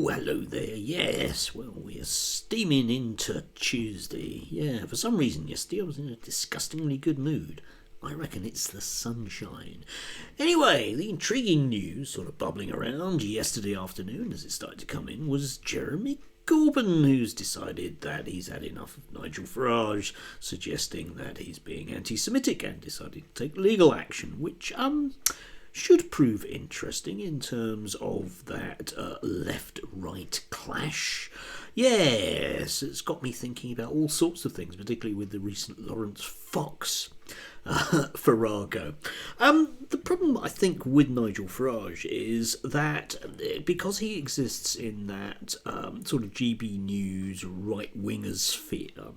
Oh, hello there. Yes, well, we're steaming into Tuesday. Yeah, for some reason yesterday I was in a disgustingly good mood. I reckon it's the sunshine. Anyway, the intriguing news sort of bubbling around yesterday afternoon as it started to come in was Jeremy Corbyn, who's decided that he's had enough of Nigel Farage suggesting that he's being anti-Semitic and decided to take legal action, which should prove interesting in terms of that left-right clash. Yes, it's got me thinking about all sorts of things, particularly with the recent Lawrence Fox farrago. The problem, I think, with Nigel Farage is that because he exists in that sort of GB News right-winger sphere,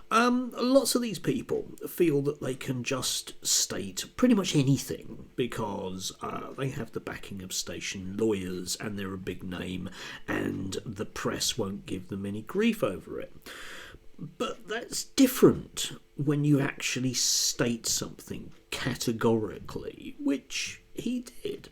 lots of these people feel that they can just state pretty much anything because they have the backing of station lawyers and they're a big name and the press won't give them any grief over it. But that's different when you actually state something categorically, which he did.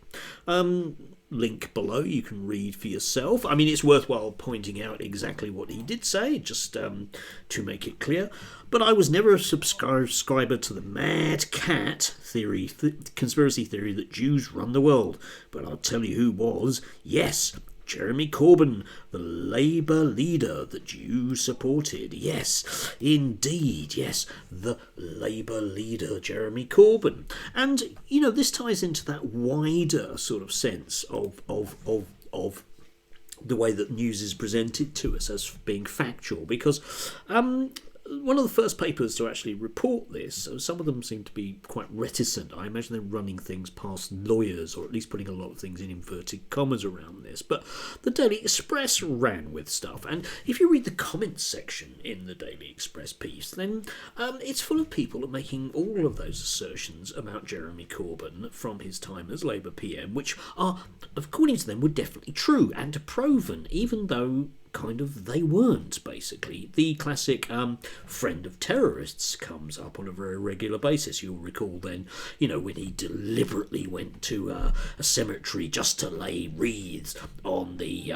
Link below, you can read for yourself. I mean, it's worthwhile pointing out exactly what he did say, just to make it clear. But I was never a subscriber to the mad cat theory, conspiracy theory that Jews run the world. But I'll tell you who was. Yes, Jeremy Corbyn, the Labour leader that you supported. Yes, indeed, yes, the Labour leader, Jeremy Corbyn. And, you know, this ties into that wider sort of sense of the way that news is presented to us as being factual, because one of the first papers to actually report this, so some of them seem to be quite reticent. I imagine they're running things past lawyers, or at least putting a lot of things in inverted commas around this. But the Daily Express ran with stuff, and if you read the comments section in the Daily Express piece, then it's full of people making all of those assertions about Jeremy Corbyn from his time as Labour PM, which are, according to them, were definitely true and proven, even though kind of they weren't, basically. The classic friend of terrorists comes up on a very regular basis. You'll recall then, you know, when he deliberately went to a cemetery just to lay wreaths on the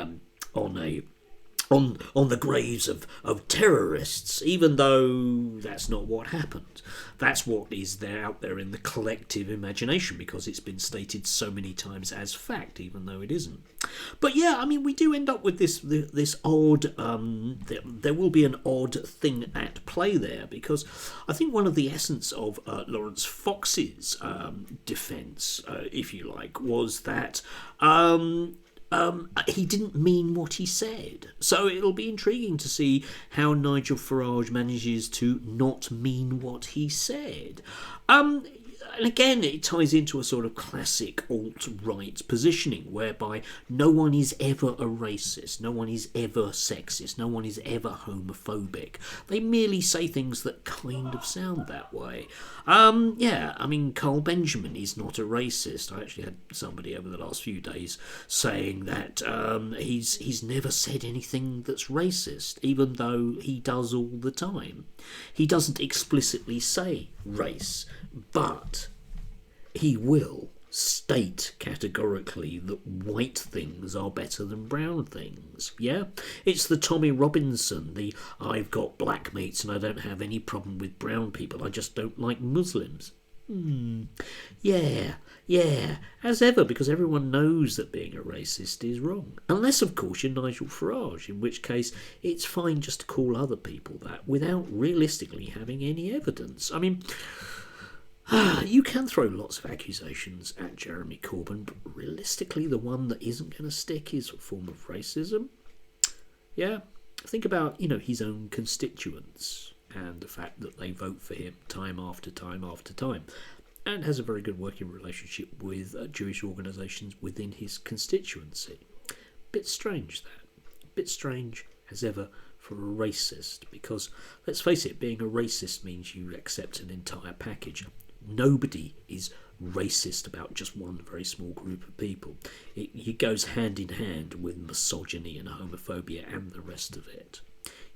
on the graves of terrorists, even though that's not what happened. That's what is there out there in the collective imagination, because it's been stated so many times as fact, even though it isn't. But yeah, I mean, we do end up with this odd, there will be an odd thing at play there, because I think one of the essence of Lawrence Fox's defence, if you like, was that he didn't mean what he said. So it'll be intriguing to see how Nigel Farage manages to not mean what he said. And again, it ties into a sort of classic alt-right positioning, whereby no one is ever a racist, no one is ever sexist, no one is ever homophobic. They merely say things that kind of sound that way. Yeah, I mean, Carl Benjamin is not a racist. I actually had somebody over the last few days saying that he's never said anything that's racist, even though he does all the time. He doesn't explicitly say race, but he will state categorically that white things are better than brown things. Yeah? It's the Tommy Robinson, the I've got black mates and I don't have any problem with brown people, I just don't like Muslims. Yeah, as ever, because everyone knows that being a racist is wrong. Unless, of course, you're Nigel Farage, in which case it's fine just to call other people that without realistically having any evidence. I mean, you can throw lots of accusations at Jeremy Corbyn, but realistically the one that isn't going to stick is a form of racism. Yeah, think about, you know, his own constituents and the fact that they vote for him time after time after time, and has a very good working relationship with Jewish organisations within his constituency. Bit strange, that. Bit strange as ever for a racist, because let's face it, being a racist means you accept an entire package. Nobody is racist about just one very small group of people. It goes hand in hand with misogyny and homophobia and the rest of it.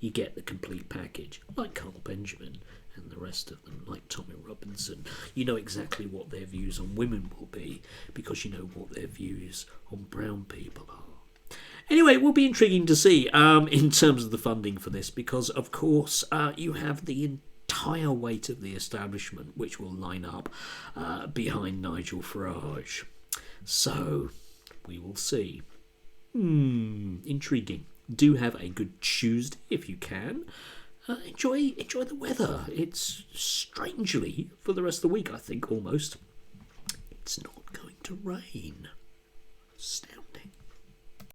You get the complete package, like Carl Benjamin and the rest of them, like Tommy Robinson. You know exactly what their views on women will be, because you know what their views on brown people are. Anyway, it will be intriguing to see in terms of the funding for this, because, of course, you have the entire weight of the establishment which will line up behind Nigel Farage. So, we will see. Intriguing. Do have a good Tuesday if you can. Enjoy the weather. It's strangely, for the rest of the week, I think, almost, it's not going to rain. Astounding.